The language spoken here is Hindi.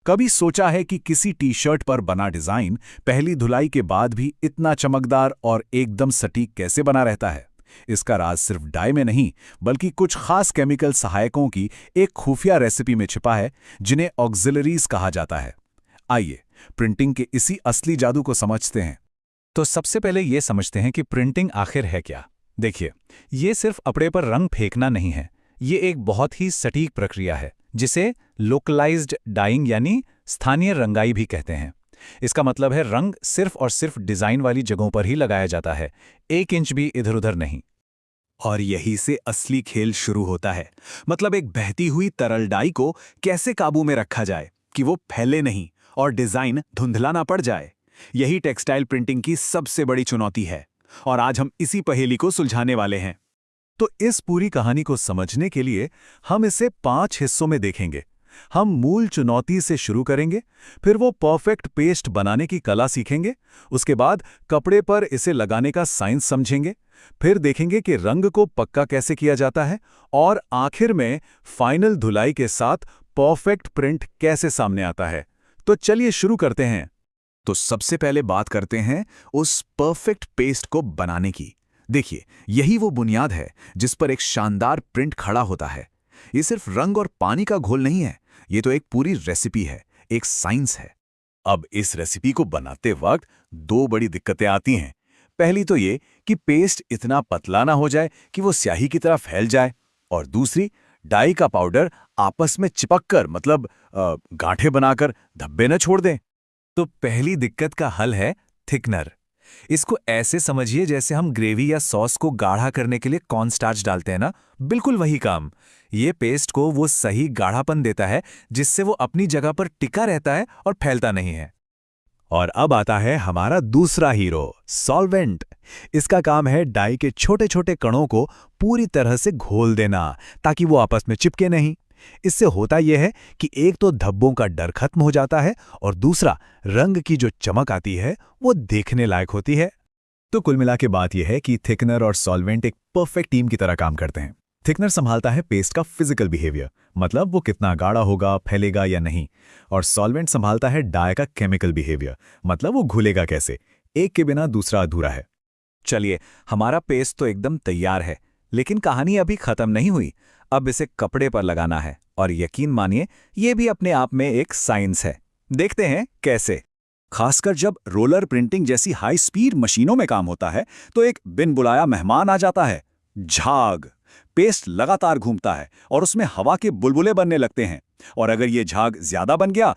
कभी सोचा है कि किसी टी शर्ट पर बना डिजाइन पहली धुलाई के बाद भी इतना चमकदार और एकदम सटीक कैसे बना रहता है? इसका राज सिर्फ डाई में नहीं, बल्कि कुछ खास केमिकल सहायकों की एक खुफिया रेसिपी में छिपा है, जिन्हें ऑक्सिलरीज कहा जाता है। आइए प्रिंटिंग के इसी असली जादू को समझते हैं। तो सबसे पहले ये समझते हैं कि प्रिंटिंग आखिर है क्या। देखिए, ये सिर्फ कपड़े पर रंग फेंकना नहीं है। ये एक बहुत ही सटीक प्रक्रिया है, जिसे लोकलाइज्ड डाइंग यानी स्थानीय रंगाई भी कहते हैं। इसका मतलब है रंग सिर्फ और सिर्फ डिजाइन वाली जगहों पर ही लगाया जाता है, 1 इंच भी इधर उधर नहीं। और यही से असली खेल शुरू होता है। मतलब एक बहती हुई तरल डाई को कैसे काबू में रखा जाए कि वो फैले नहीं और डिजाइन धुंधला ना पड़ जाए। यही टेक्सटाइल प्रिंटिंग की सबसे बड़ी चुनौती है, और आज हम इसी पहेली को सुलझाने वाले हैं। तो इस पूरी कहानी को समझने के लिए हम इसे 5 हिस्सों में देखेंगे। हम मूल चुनौती से शुरू करेंगे, फिर वो परफेक्ट पेस्ट बनाने की कला सीखेंगे, उसके बाद कपड़े पर इसे लगाने का साइंस समझेंगे, फिर देखेंगे कि रंग को पक्का कैसे किया जाता है, और आखिर में फाइनल धुलाई के साथ परफेक्ट प्रिंट कैसे सामने आता है। तो चलिए शुरू करते हैं। तो सबसे पहले बात करते हैं उस परफेक्ट पेस्ट को बनाने की। देखिए, यही वो बुनियाद है जिस पर एक शानदार प्रिंट खड़ा होता है। ये सिर्फ रंग और पानी का घोल नहीं है, ये तो एक पूरी रेसिपी है, एक साइंस है। अब इस रेसिपी को बनाते वक्त 2 बड़ी दिक्कतें आती हैं। पहली तो ये कि पेस्ट इतना पतला ना हो जाए कि वो स्याही की तरह फैल जाए, और दूसरी, डाई का पाउडर आपस में चिपककर मतलब गांठें बनाकर धब्बे न छोड़ दें। तो पहली दिक्कत का हल है थिकनर। इसको ऐसे समझिए जैसे हम ग्रेवी या सॉस को गाढ़ा करने के लिए कॉर्नस्टार्च डालते हैं ना, बिल्कुल वही काम। ये पेस्ट को वो सही गाढ़ापन देता है जिससे वो अपनी जगह पर टिका रहता है और फैलता नहीं है। और अब आता है हमारा दूसरा हीरो, सॉल्वेंट। इसका काम है डाई के छोटे छोटे कणों को पूरी तरह से घोल देना, ताकि वो आपस में चिपके नहीं। इससे होता यह है कि एक तो धब्बों का डर खत्म हो जाता है, और दूसरा, रंग की जो चमक आती है वो देखने लायक होती है। तो कुल मिला के बात यह है कि थिकनर और सॉल्वेंट एक परफेक्ट टीम की तरह काम करते हैं। थिकनर संभालता है पेस्ट का फिजिकल बिहेवियर, मतलब वो कितना गाढ़ा होगा, फैलेगा या नहीं, और सॉल्वेंट संभालता है डाई का केमिकल बिहेवियर, मतलब वो घुलेगा कैसे। एक के बिना दूसरा अधूरा है। चलिए, हमारा पेस्ट तो एकदम तैयार है, लेकिन कहानी अभी खत्म नहीं हुई। अब इसे कपड़े पर लगाना है, और यकीन मानिए, ये भी अपने आप में एक साइंस है। देखते हैं कैसे। खासकर जब रोलर प्रिंटिंग जैसी हाई स्पीड मशीनों में काम होता है, तो एक बिन बुलाया मेहमान आ जाता है, झाग। पेस्ट लगातार घूमता है और उसमें हवा के बुलबुले बनने लगते हैं, और अगर ये झाग ज्यादा बन गया